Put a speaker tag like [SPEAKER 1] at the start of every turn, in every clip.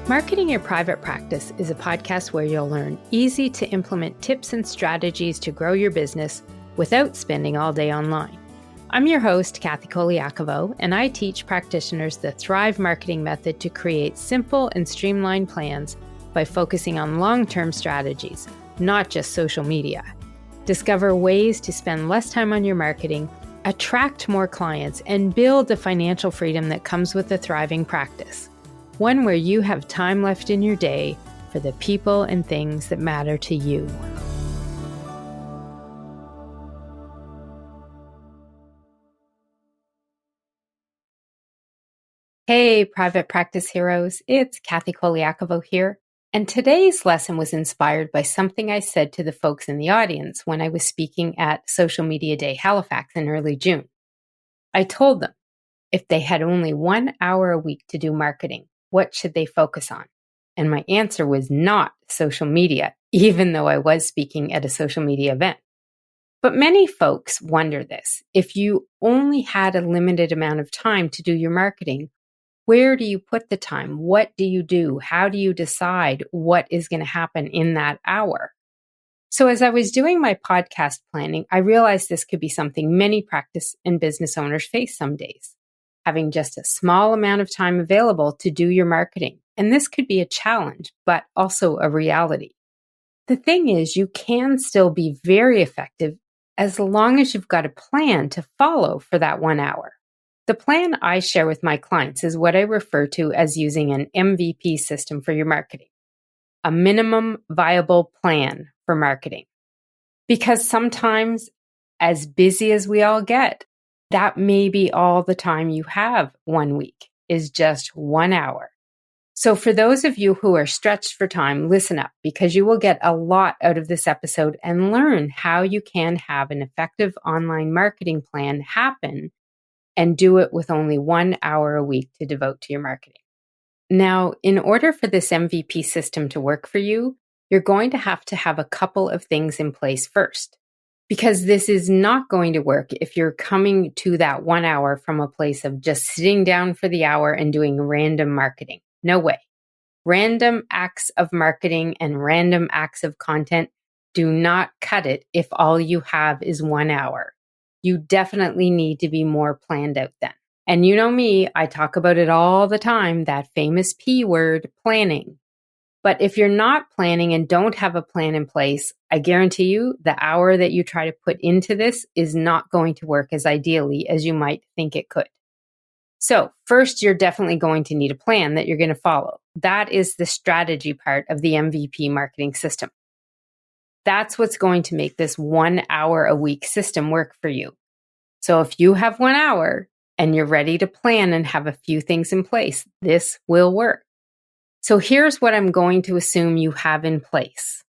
[SPEAKER 1] Marketing Your Private Practice is a podcast where you'll learn easy to implement tips and strategies to grow your business without spending all day online. I'm your host, Colaiacovo, and I teach practitioners the Thrive marketing method to create simple and streamlined plans by focusing on long-term strategies, not just social media. Discover ways to spend less time on your marketing, attract more clients, and build the financial freedom that comes with a thriving practice. One where you have time left in your day for the people and things that matter to you. Hey, private practice heroes, it's Colaiacovo here. And today's lesson was inspired by something I said to the folks in the audience when I was speaking at Social Media Day Halifax in early June. I told them if they had only 1 hour a week to do marketing, what should they focus on? And my answer was not social media, even though I was speaking at a social media event. But many folks wonder this. If you only had a limited amount of time to do your marketing, where do you put the time? What do you do? How do you decide what is going to happen in that hour? So as I was doing my podcast planning, I realized this could be something many practice and business owners face some days. Having just a small amount of time available to do your marketing. And this could be a challenge, but also a reality. The thing is, you can still be very effective as long as you've got a plan to follow for that 1 hour. The plan I share with my clients is what I refer to as using an MVP system for your marketing, a minimum viable plan for marketing. Because sometimes, as busy as we all get, that may be all the time you have 1 week, is just 1 hour. So for those of you who are stretched for time, listen up, because you will get a lot out of this episode and learn how you can have an effective online marketing plan happen and do it with only 1 hour a week to devote to your marketing. Now, in order for this MVP system to work for you, you're going to have a couple of things in place first. Because this is not going to work if you're coming to that 1 hour from a place of just sitting down for the hour and doing random marketing. No way. Random acts of marketing and random acts of content do not cut it if all you have is 1 hour. You definitely need to be more planned out then. And you know me, I talk about it all the time, that famous P word, planning. But if you're not planning and don't have a plan in place, I guarantee you the hour that you try to put into this is not going to work as ideally as you might think it could. So first, you're definitely going to need a plan that you're going to follow. That is the strategy part of the MVP marketing system. That's what's going to make this 1 hour a week system work for you. So if you have 1 hour and you're ready to plan and have a few things in place, this will work. So here's what I'm going to assume you have in place.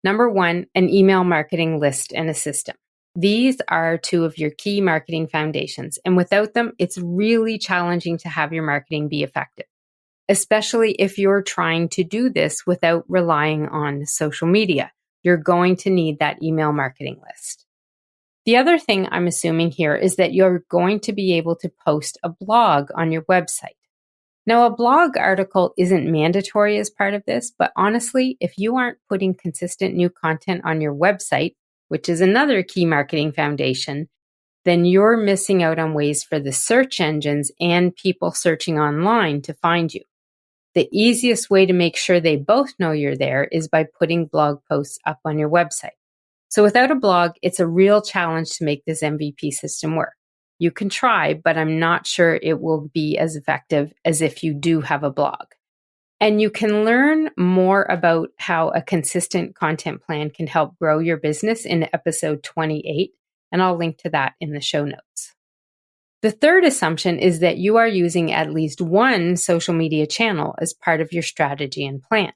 [SPEAKER 1] Number 1, an email marketing list and a system. These are two of your key marketing foundations, and without them, it's really challenging to have your marketing be effective, especially if you're trying to do this without relying on social media. You're going to need that email marketing list. The other thing I'm assuming here is that you're going to be able to post a blog on your website. Now, a blog article isn't mandatory as part of this, but honestly, if you aren't putting consistent new content on your website, which is another key marketing foundation, then you're missing out on ways for the search engines and people searching online to find you. The easiest way to make sure they both know you're there is by putting blog posts up on your website. So without a blog, it's a real challenge to make this MVP system work. You can try, but I'm not sure it will be as effective as if you do have a blog. And you can learn more about how a consistent content plan can help grow your business in episode 28, and I'll link to that in the show notes. The third assumption is that you are using at least one social media channel as part of your strategy and plan.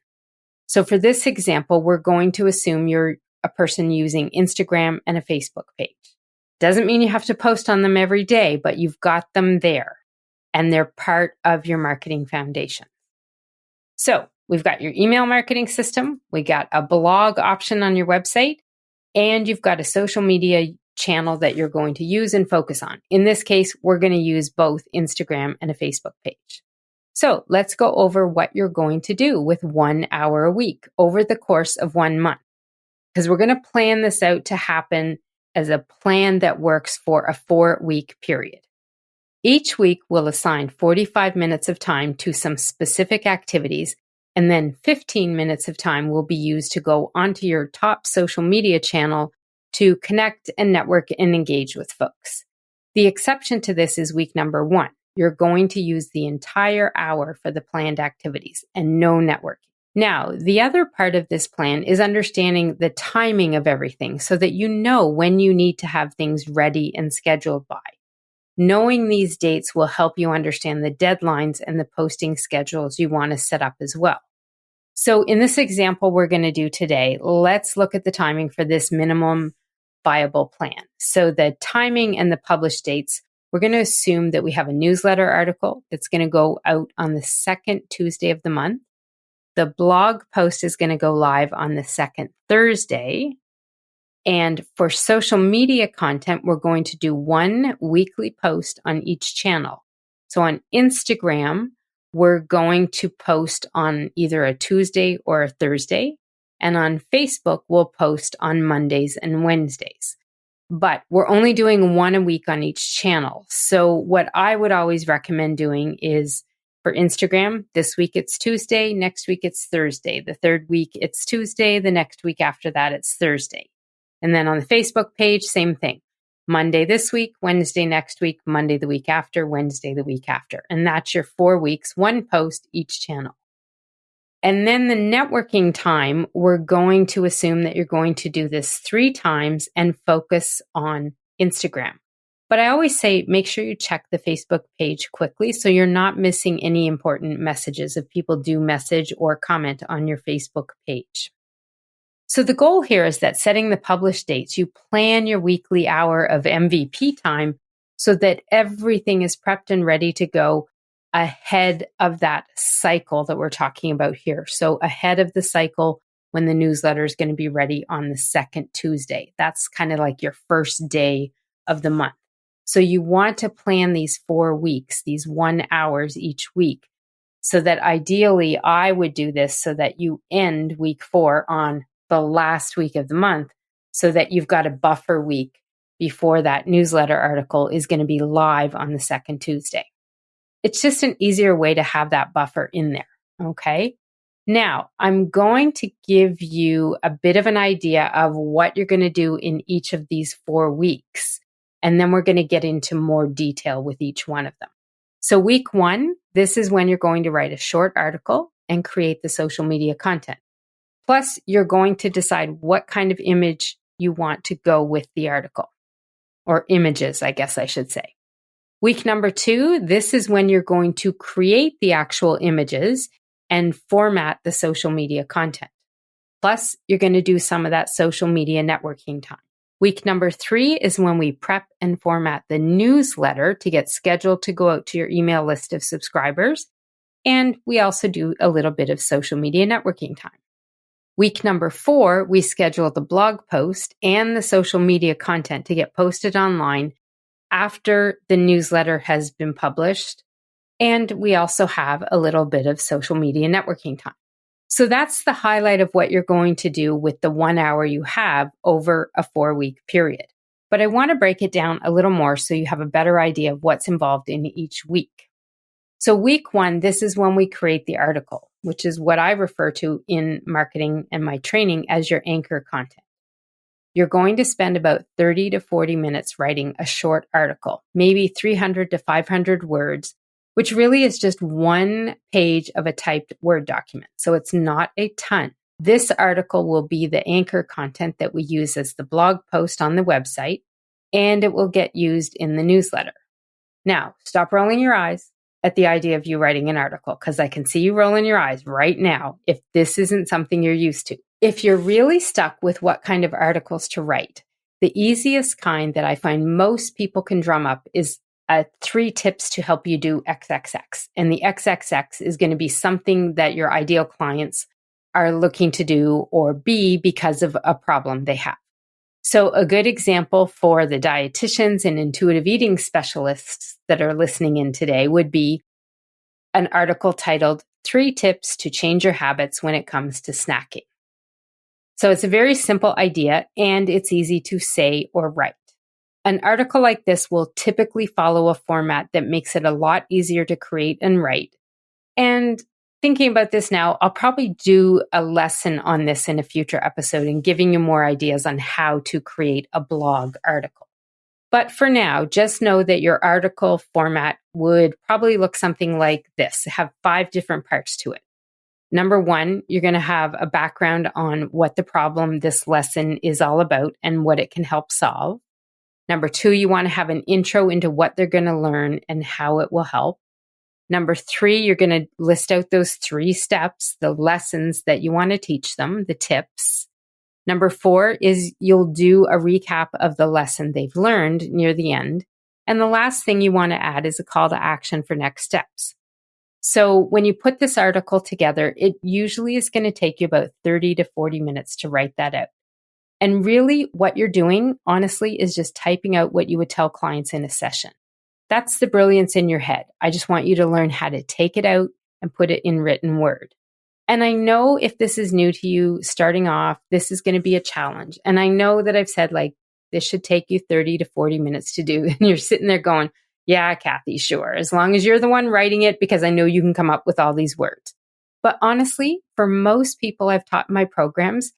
[SPEAKER 1] So for this example, we're going to assume you're a person using Instagram and a Facebook page. Doesn't mean you have to post on them every day, but you've got them there and they're part of your marketing foundation. So we've got your email marketing system, we got a blog option on your website, and you've got a social media channel that you're going to use and focus on. In this case, we're going to use both Instagram and a Facebook page. So let's go over what you're going to do with 1 hour a week over the course of 1 month, because we're going to plan this out to happen as a plan that works for a 4-week period. Each week, we'll assign 45 minutes of time to some specific activities, and then 15 minutes of time will be used to go onto your top social media channel to connect and network and engage with folks. The exception to this is week number 1. You're going to use the entire hour for the planned activities and no networking. Now, the other part of this plan is understanding the timing of everything so that you know when you need to have things ready and scheduled by. Knowing these dates will help you understand the deadlines and the posting schedules you want to set up as well. So in this example we're going to do today, let's look at the timing for this minimum viable plan. So the timing and the published dates, we're going to assume that we have a newsletter article that's going to go out on the second Tuesday of the month. The blog post is going to go live on the second Thursday. And for social media content, we're going to do 1 weekly post on each channel. So on Instagram, we're going to post on either a Tuesday or a Thursday. And on Facebook, we'll post on Mondays and Wednesdays. But we're only doing 1 a week on each channel. So what I would always recommend doing is for Instagram, this week it's Tuesday, next week it's Thursday. The third week it's Tuesday, the next week after that it's Thursday. And then on the Facebook page, same thing. Monday this week, Wednesday next week, Monday the week after, Wednesday the week after. And that's your 4 weeks, 1 post each channel. And then the networking time, we're going to assume that you're going to do this 3 times and focus on Instagram. But I always say, make sure you check the Facebook page quickly so you're not missing any important messages if people do message or comment on your Facebook page. So the goal here is that setting the published dates, you plan your weekly hour of MVP time so that everything is prepped and ready to go ahead of that cycle that we're talking about here. So ahead of the cycle when the newsletter is going to be ready on the second Tuesday. That's kind of like your first day of the month. So you want to plan these 4 weeks, these 1 hours each week, so that ideally I would do this so that you end week 4 on the last week of the month so that you've got a buffer week before that newsletter article is going to be live on the second Tuesday. It's just an easier way to have that buffer in there, okay? Now, I'm going to give you a bit of an idea of what you're going to do in each of these 4 weeks, and then we're going to get into more detail with each one of them. So week 1, this is when you're going to write a short article and create the social media content. Plus, you're going to decide what kind of image you want to go with the article, or images, I guess I should say. Week number 2, this is when you're going to create the actual images and format the social media content. Plus, you're going to do some of that social media networking time. Week number 3 is when we prep and format the newsletter to get scheduled to go out to your email list of subscribers. And we also do a little bit of social media networking time. Week number 4, we schedule the blog post and the social media content to get posted online after the newsletter has been published. And we also have a little bit of social media networking time. So that's the highlight of what you're going to do with the 1 hour you have over a 4-week period. But I want to break it down a little more so you have a better idea of what's involved in each week. So week 1, this is when we create the article, which is what I refer to in marketing and my training as your anchor content. You're going to spend about 30 to 40 minutes writing a short article, maybe 300 to 500 words, which really is just 1 page of a typed Word document. So it's not a ton. This article will be the anchor content that we use as the blog post on the website, and it will get used in the newsletter. Now, stop rolling your eyes at the idea of you writing an article, because I can see you rolling your eyes right now if this isn't something you're used to. If you're really stuck with what kind of articles to write, the easiest kind that I find most people can drum up is 3 tips to help you do XXX. And the XXX is going to be something that your ideal clients are looking to do or be because of a problem they have. So a good example for the dietitians and intuitive eating specialists that are listening in today would be an article titled 3 Tips to Change Your Habits When It Comes to Snacking. So it's a very simple idea and it's easy to say or write. An article like this will typically follow a format that makes it a lot easier to create and write. And thinking about this now, I'll probably do a lesson on this in a future episode and giving you more ideas on how to create a blog article. But for now, just know that your article format would probably look something like this, have 5 different parts to it. Number 1, you're going to have a background on what the problem this lesson is all about and what it can help solve. Number 2, you want to have an intro into what they're going to learn and how it will help. Number 3, you're going to list out those 3 steps, the lessons that you want to teach them, the tips. Number 4 is you'll do a recap of the lesson they've learned near the end. And the last thing you want to add is a call to action for next steps. So when you put this article together, it usually is going to take you about 30 to 40 minutes to write that out. And really what you're doing, honestly, is just typing out what you would tell clients in a session. That's the brilliance in your head. I just want you to learn how to take it out and put it in written word. And I know if this is new to you starting off, this is going to be a challenge. And I know that I've said this should take you 30 to 40 minutes to do. And you're sitting there going, yeah, Kathy, sure. As long as you're the one writing it, because I know you can come up with all these words. But honestly, for most people I've taught in my programs,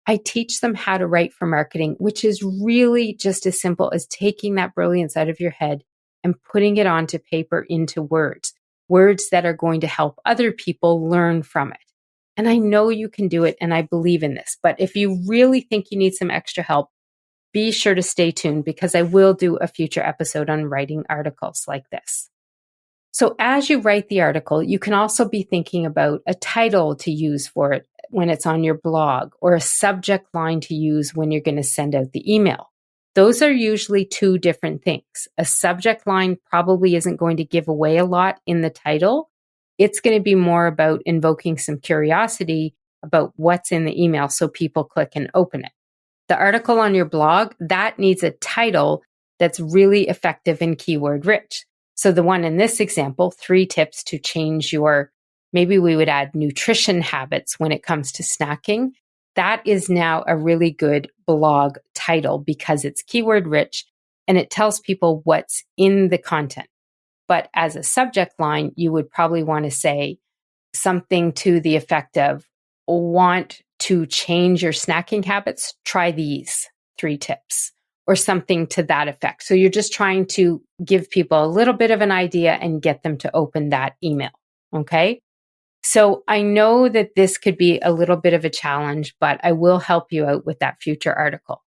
[SPEAKER 1] I teach them how to write for marketing, which is really just as simple as taking that brilliance out of your head and putting it onto paper into words that are going to help other people learn from it. And I know you can do it, and I believe in this. But if you really think you need some extra help, be sure to stay tuned because I will do a future episode on writing articles like this. So as you write the article, you can also be thinking about a title to use for it when it's on your blog or a subject line to use when you're going to send out the email. Those are usually 2 different things. A subject line probably isn't going to give away a lot in the title. It's going to be more about invoking some curiosity about what's in the email so people click and open it. The article on your blog, that needs a title that's really effective and keyword rich. So the one in this example, 3 tips to change your, maybe we would add nutrition habits when it comes to snacking. That is now a really good blog title because it's keyword rich and it tells people what's in the content. But as a subject line, you would probably want to say something to the effect of, want to change your snacking habits? Try these 3 tips or something to that effect. So you're just trying to give people a little bit of an idea and get them to open that email. Okay. So I know that this could be a little bit of a challenge, but I will help you out with that future article.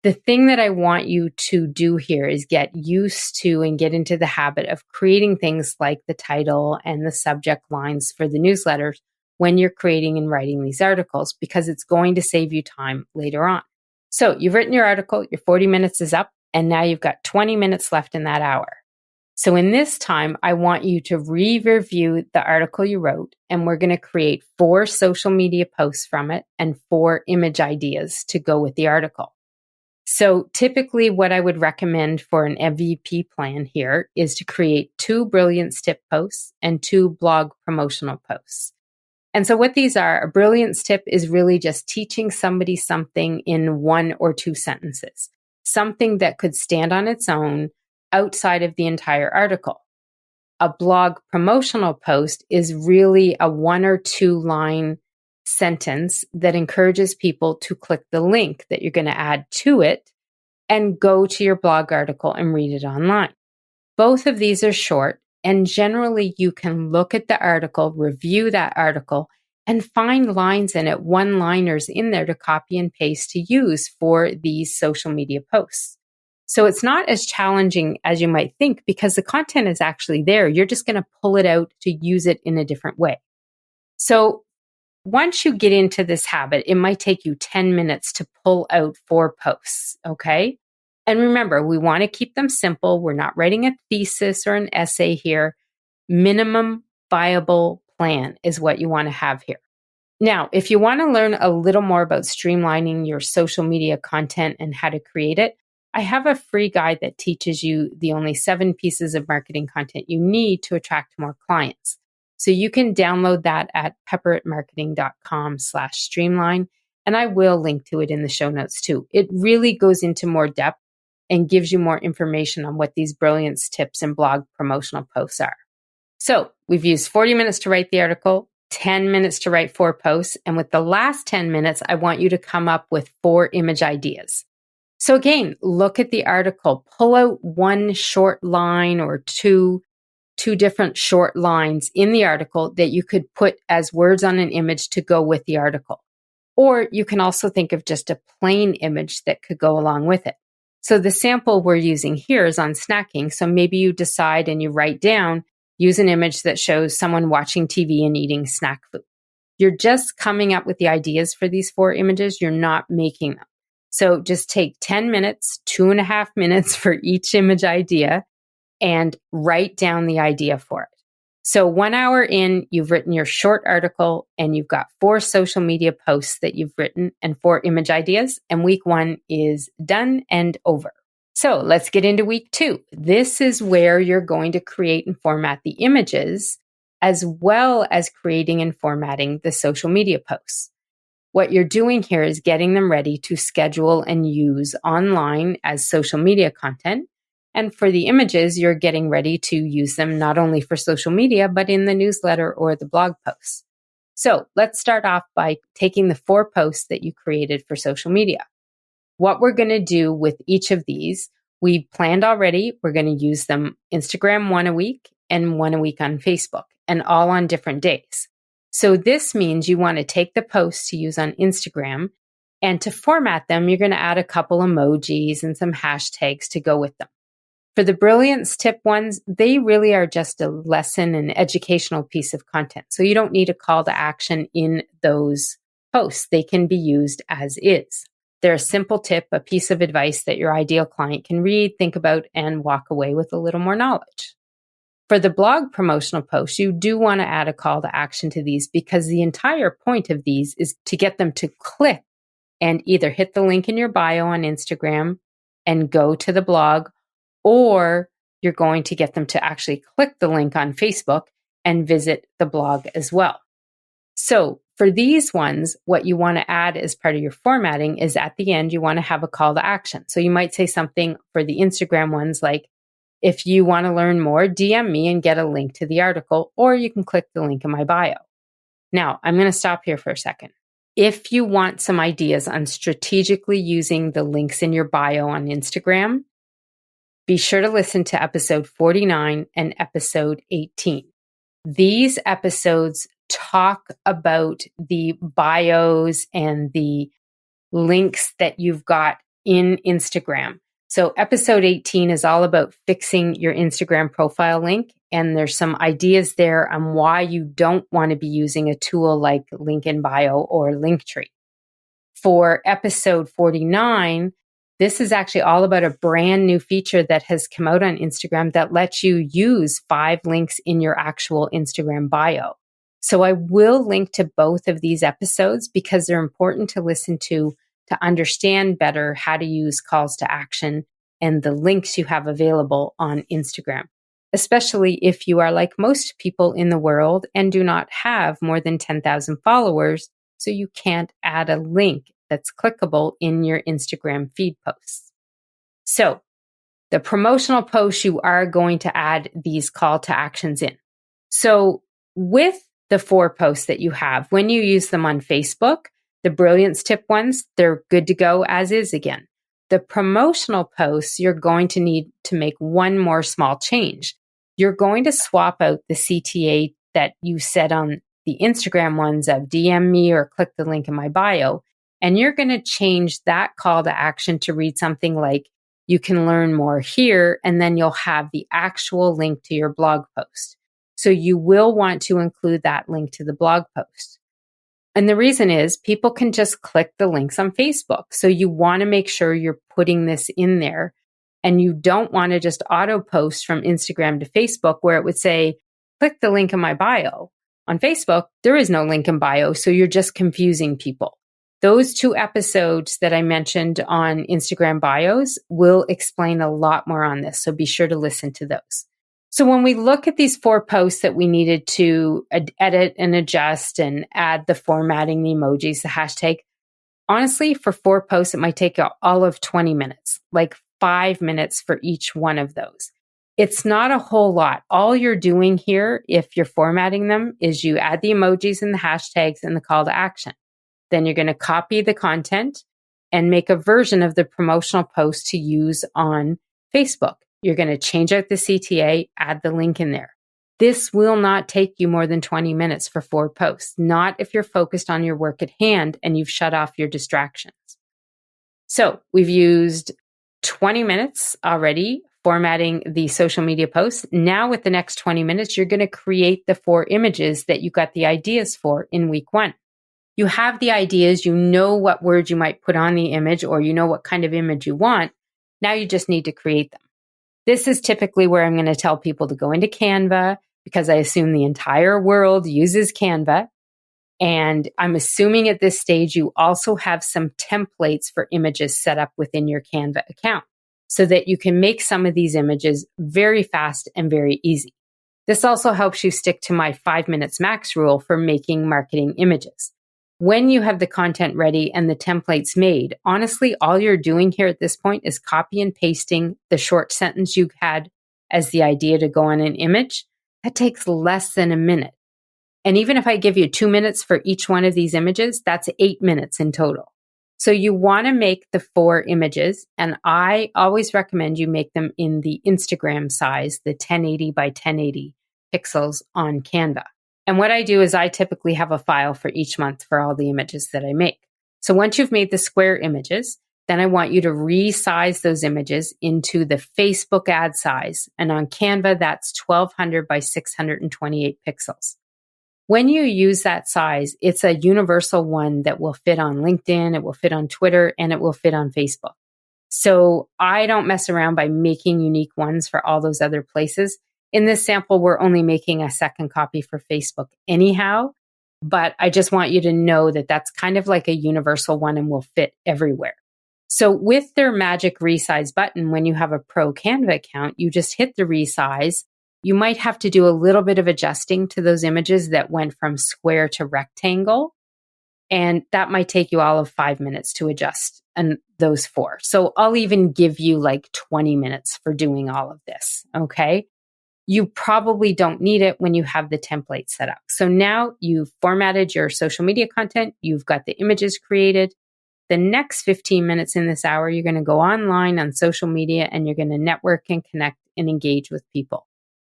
[SPEAKER 1] The thing that I want you to do here is get used to and get into the habit of creating things like the title and the subject lines for the newsletters when you're creating and writing these articles, because it's going to save you time later on. So you've written your article, your 40 minutes is up, and now you've got 20 minutes left in that hour. So in this time, I want you to re-review the article you wrote, and we're going to create 4 social media posts from it and 4 image ideas to go with the article. So typically what I would recommend for an MVP plan here is to create 2 Brilliance tip posts and 2 blog promotional posts. And so what these are, a Brilliance tip is really just teaching somebody something in 1 or 2 sentences, something that could stand on its own outside of the entire article. A blog promotional post is really a 1 or 2 line sentence that encourages people to click the link that you're going to add to it and go to your blog article and read it online. Both of these are short, and generally you can look at the article, review that article, and find lines in it, one-liners in there to copy and paste to use for these social media posts. So it's not as challenging as you might think because the content is actually there. You're just going to pull it out to use it in a different way. So once you get into this habit, it might take you 10 minutes to pull out 4 posts, okay? And remember, we want to keep them simple. We're not writing a thesis or an essay here. Minimum viable plan is what you want to have here. Now, if you want to learn a little more about streamlining your social media content and how to create it, I have a free guide that teaches you the only 7 pieces of marketing content you need to attract more clients. So you can download that at pepperitmarketing.com/streamline. And I will link to it in the show notes too. It really goes into more depth and gives you more information on what these brilliance tips and blog promotional posts are. So we've used 40 minutes to write the article, 10 minutes to write 4 posts. And with the last 10 minutes, I want you to come up with 4 image ideas. So again, look at the article, pull out one short line or two different short lines in the article that you could put as words on an image to go with the article. Or you can also think of just a plain image that could go along with it. So the sample we're using here is on snacking. So maybe you decide and you write down, use an image that shows someone watching TV and eating snack food. You're just coming up with the ideas for these 4 images. You're not making them. So just take 10 minutes, 2.5 minutes for each image idea and write down the idea for it. So 1 hour in, you've written your short article and you've got 4 social media posts that you've written and 4 image ideas. And week 1 is done and over. So let's get into week 2. This is where you're going to create and format the images as well as creating and formatting the social media posts. What you're doing here is getting them ready to schedule and use online as social media content. And for the images, you're getting ready to use them not only for social media, but in the newsletter or the blog posts. So let's start off by taking the 4 posts that you created for social media. What we're going to do with each of these, we planned already. We're going to use them Instagram 1 a week and 1 a week on Facebook, and all on different days. So this means you want to take the posts to use on Instagram, and to format them, you're going to add a couple emojis and some hashtags to go with them. For the Brilliance tip ones, they really are just a lesson and educational piece of content. So you don't need a call to action in those posts. They can be used as is. They're a simple tip, a piece of advice that your ideal client can read, think about, and walk away with a little more knowledge. For the blog promotional posts, you do want to add a call to action to these because the entire point of these is to get them to click and either hit the link in your bio on Instagram and go to the blog, or you're going to get them to actually click the link on Facebook and visit the blog as well. So for these ones, what you want to add as part of your formatting is at the end, you want to have a call to action. So you might say something for the Instagram ones like, if you want to learn more, DM me and get a link to the article, or you can click the link in my bio. Now, I'm going to stop here for a second. If you want some ideas on strategically using the links in your bio on Instagram, be sure to listen to episode 49 and episode 18. These episodes talk about the bios and the links that you've got in Instagram. So episode 18 is all about fixing your Instagram profile link. And there's some ideas there on why you don't want to be using a tool like Link in Bio or Linktree. For episode 49, this is actually all about a brand new feature that has come out on Instagram that lets you use 5 links in your actual Instagram bio. So I will link to both of these episodes because they're important to listen to understand better how to use calls to action and the links you have available on Instagram, especially if you are like most people in the world and do not have more than 10,000 followers, so you can't add a link that's clickable in your Instagram feed posts. So the promotional posts, you are going to add these call to actions in. So with the 4 posts that you have, when you use them on Facebook, the Brilliance tip ones, they're good to go as is again. The promotional posts, you're going to need to make one more small change. You're going to swap out the CTA that you set on the Instagram ones of DM me or click the link in my bio. And you're going to change that call to action to read something like, you can learn more here, and then you'll have the actual link to your blog post. So you will want to include that link to the blog post. And the reason is people can just click the links on Facebook. So you want to make sure you're putting this in there, and you don't want to just auto post from Instagram to Facebook where it would say, click the link in my bio. On Facebook, there is no link in bio. So you're just confusing people. Those 2 episodes that I mentioned on Instagram bios will explain a lot more on this. So be sure to listen to those. So when we look at these 4 posts that we needed to edit and adjust and add the formatting, the emojis, the hashtag, honestly, for 4 posts, it might take all of 20 minutes, like 5 minutes for each one of those. It's not a whole lot. All you're doing here, if you're formatting them, is you add the emojis and the hashtags and the call to action. Then you're going to copy the content and make a version of the promotional post to use on Facebook. You're going to change out the CTA, add the link in there. This will not take you more than 20 minutes for 4 posts, not if you're focused on your work at hand and you've shut off your distractions. So we've used 20 minutes already formatting the social media posts. Now with the next 20 minutes, you're going to create the 4 images that you got the ideas for in week 1. You have the ideas, you know what words you might put on the image, or you know what kind of image you want. Now you just need to create them. This is typically where I'm going to tell people to go into Canva, because I assume the entire world uses Canva. And I'm assuming at this stage, you also have some templates for images set up within your Canva account so that you can make some of these images very fast and very easy. This also helps you stick to my 5 minutes max rule for making marketing images. When you have the content ready and the templates made, honestly, all you're doing here at this point is copy and pasting the short sentence you had as the idea to go on an image. That takes less than a minute. And even if I give you 2 minutes for each one of these images, that's 8 minutes in total. So you want to make the 4 images, and I always recommend you make them in the Instagram size, the 1080 by 1080 pixels on Canva. And what I do is I typically have a file for each month for all the images that I make. So once you've made the square images, then I want you to resize those images into the Facebook ad size. And on Canva, that's 1200 by 628 pixels. When you use that size, it's a universal one that will fit on LinkedIn, it will fit on Twitter, and it will fit on Facebook. So I don't mess around by making unique ones for all those other places. In this sample, we're only making a second copy for Facebook anyhow, but I just want you to know that that's kind of like a universal one and will fit everywhere. So with their magic resize button, when you have a pro Canva account, you just hit the resize. You might have to do a little bit of adjusting to those images that went from square to rectangle. And that might take you all of 5 minutes to adjust and those 4. So I'll even give you like 20 minutes for doing all of this. Okay. You probably don't need it when you have the template set up. So now you've formatted your social media content. You've got the images created. The next 15 minutes in this hour, you're going to go online on social media and you're going to network and connect and engage with people.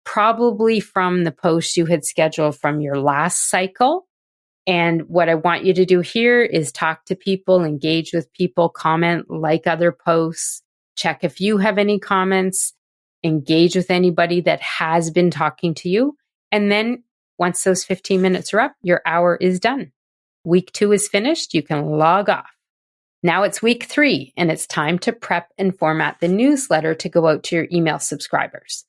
[SPEAKER 1] Probably from the post you had scheduled from your last cycle. And what I want you to do here is talk to people, engage with people, comment, like other posts, check if you have any comments, engage with anybody that has been talking to you. And then once those 15 minutes are up, your hour is done. Week 2 is finished. You can log off. Now it's week 3 and it's time to prep and format the newsletter to go out to your email subscribers.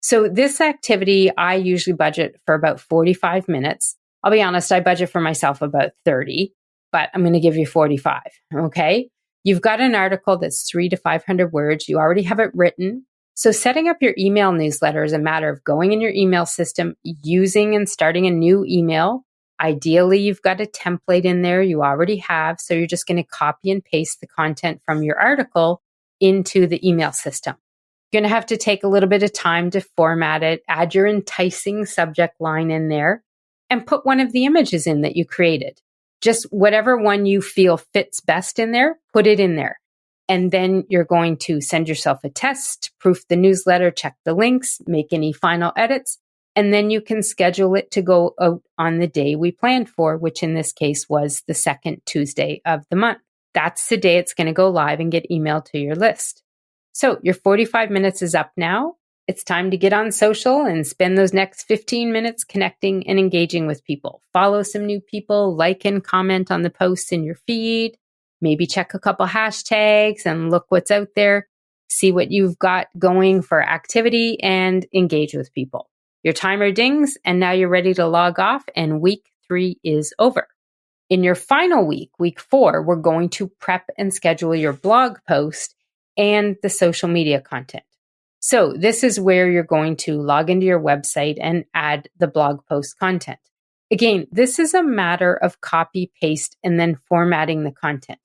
[SPEAKER 1] So this activity, I usually budget for about 45 minutes. I'll be honest, I budget for myself about 30, but I'm going to give you 45. Okay. You've got an article that's 300 to 500 words. You already have it written. So setting up your email newsletter is a matter of going in your email system, using and starting a new email. Ideally, you've got a template in there you already have. So you're just going to copy and paste the content from your article into the email system. You're going to have to take a little bit of time to format it, add your enticing subject line in there, and put one of the images in that you created. Just whatever one you feel fits best in there, put it in there. And then you're going to send yourself a test, proof the newsletter, check the links, make any final edits, and then you can schedule it to go out on the day we planned for, which in this case was the second Tuesday of the month. That's the day it's going to go live and get emailed to your list. So your 45 minutes is up now. It's time to get on social and spend those next 15 minutes connecting and engaging with people. Follow some new people, like and comment on the posts in your feed. Maybe check a couple hashtags and look what's out there. See what you've got going for activity and engage with people. Your timer dings and now you're ready to log off and week 3 is over. In your final week, week 4, we're going to prep and schedule your blog post and the social media content. So this is where you're going to log into your website and add the blog post content. Again, this is a matter of copy, paste, and then formatting the content.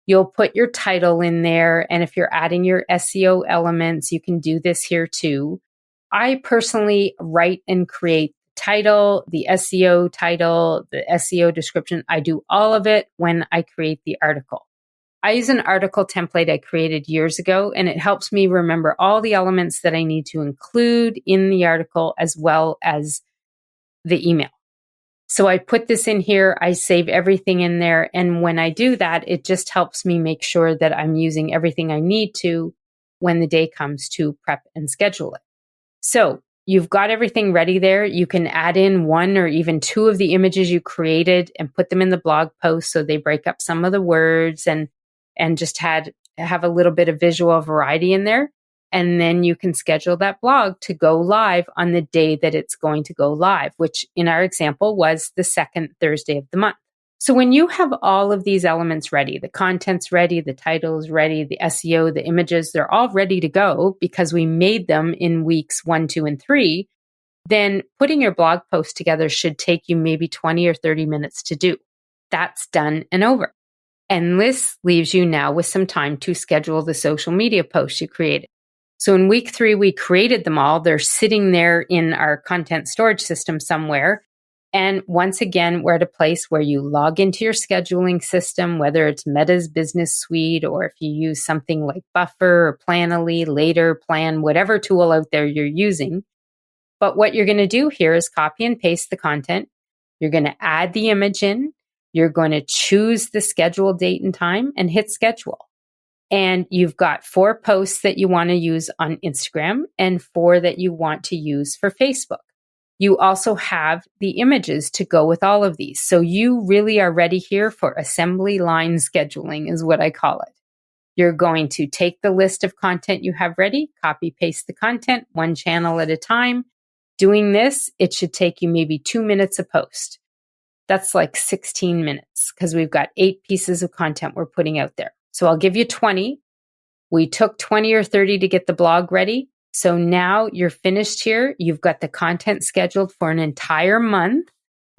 [SPEAKER 1] You'll put your title in there, and if you're adding your SEO elements, you can do this here too. I personally write and create the title, the SEO title, the SEO description. I do all of it when I create the article. I use an article template I created years ago, and it helps me remember all the elements that I need to include in the article as well as the email. So I put this in here, I save everything in there, and when I do that, it just helps me make sure that I'm using everything I need to when the day comes to prep and schedule it. So you've got everything ready there. You can add in one or even two of the images you created and put them in the blog post so they break up some of the words and just have a little bit of visual variety in there. And then you can schedule that blog to go live on the day that it's going to go live, which in our example was the second Thursday of the month. So when you have all of these elements ready, the content's ready, the title's ready, the SEO, the images, they're all ready to go because we made them in weeks 1, 2, and 3, then putting your blog post together should take you maybe 20 or 30 minutes to do. That's done and over. And this leaves you now with some time to schedule the social media posts you created. So in week 3, we created them all. They're sitting there in our content storage system somewhere. And once again, we're at a place where you log into your scheduling system, whether it's Meta's Business Suite, or if you use something like Buffer or Planoly, Later, Plan, whatever tool out there you're using. But what you're going to do here is copy and paste the content. You're going to add the image in. You're going to choose the schedule date and time and hit schedule. And you've got 4 posts that you want to use on Instagram and 4 that you want to use for Facebook. You also have the images to go with all of these. So you really are ready here for assembly line scheduling is what I call it. You're going to take the list of content you have ready, copy paste the content, one channel at a time. Doing this, it should take you maybe 2 minutes a post. That's like 16 minutes because we've got 8 pieces of content we're putting out there. So I'll give you 20. We took 20 or 30 to get the blog ready. So now you're finished here. You've got the content scheduled for an entire month,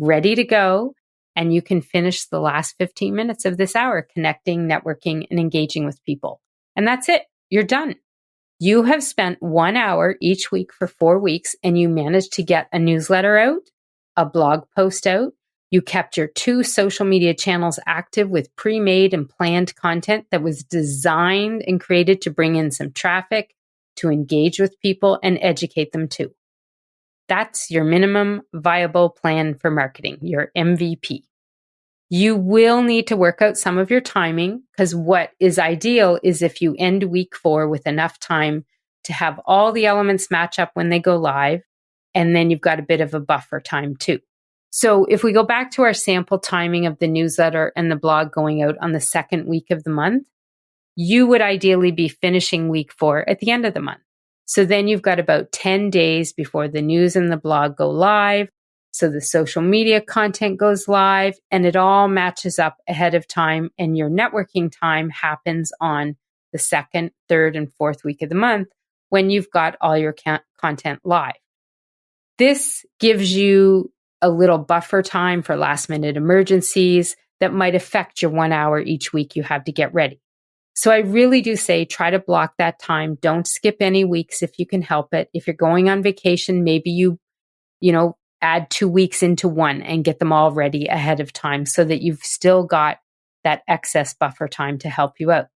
[SPEAKER 1] ready to go. And you can finish the last 15 minutes of this hour connecting, networking, and engaging with people. And that's it. You're done. You have spent 1 hour each week for 4 weeks, and you managed to get a newsletter out, a blog post out. You kept your 2 social media channels active with pre-made and planned content that was designed and created to bring in some traffic, to engage with people and educate them too. That's your minimum viable plan for marketing, your MVP. You will need to work out some of your timing because what is ideal is if you end week 4 with enough time to have all the elements match up when they go live, and then you've got a bit of a buffer time too. So if we go back to our sample timing of the newsletter and the blog going out on the second week of the month, you would ideally be finishing week 4 at the end of the month. So then you've got about 10 days before the news and the blog go live. So the social media content goes live and it all matches up ahead of time. And your networking time happens on the second, third, and fourth week of the month when you've got all your content live. This gives you a little buffer time for last minute emergencies that might affect your 1 hour each week you have to get ready. So I really do say try to block that time. Don't skip any weeks if you can help it. If you're going on vacation, maybe you add 2 weeks into one and get them all ready ahead of time so that you've still got that excess buffer time to help you out.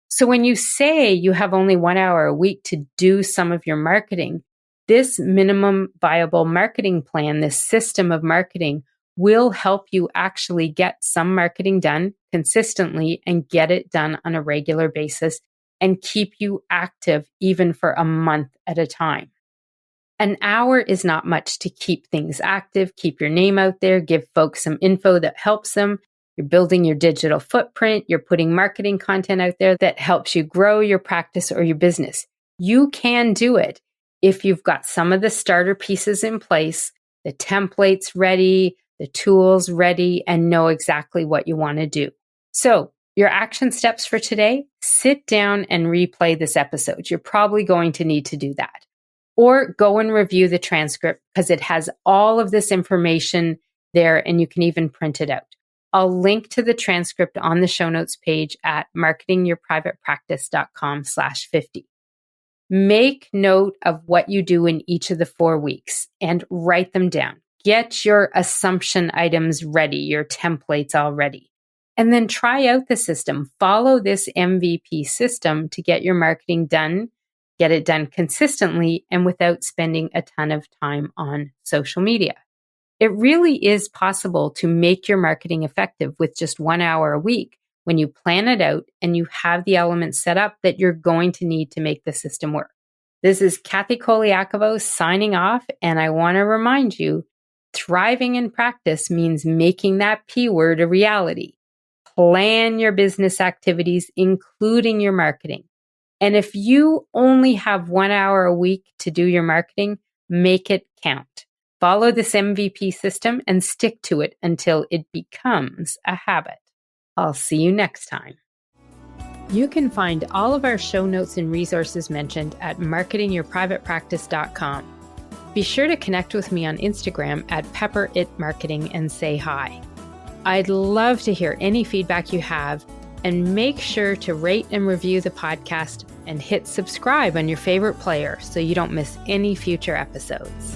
[SPEAKER 1] So when you say you have only 1 hour a week to do some of your marketing, this minimum viable marketing plan, this system of marketing will help you actually get some marketing done consistently and get it done on a regular basis and keep you active even for a month at a time. An hour is not much to keep things active, keep your name out there, give folks some info that helps them. You're building your digital footprint. You're putting marketing content out there that helps you grow your practice or your business. You can do it if you've got some of the starter pieces in place, the templates ready, the tools ready, and know exactly what you want to do. So Your action steps for today: sit down and replay this episode. You're probably going to need to do that. Or go and review the transcript because it has all of this information there and you can even print it out. I'll link to the transcript on the show notes page at marketingyourprivatepractice.com/50. Make note of what you do in each of the 4 weeks and write them down. Get your assumption items ready, your templates all ready. And then try out the system. Follow this MVP system to get your marketing done, get it done consistently and without spending a ton of time on social media. It really is possible to make your marketing effective with just 1 hour a week when you plan it out and you have the elements set up that you're going to need to make the system work. This is Kathy Colaiacovo signing off, and I want to remind you, thriving in practice means making that P word a reality. Plan your business activities, including your marketing. And if you only have 1 hour a week to do your marketing, make it count. Follow this MVP system and stick to it until it becomes a habit. I'll see you next time. You can find all of our show notes and resources mentioned at marketingyourprivatepractice.com. Be sure to connect with me on Instagram at pepperitmarketing and say hi. I'd love to hear any feedback you have, and make sure to rate and review the podcast and hit subscribe on your favorite player so you don't miss any future episodes.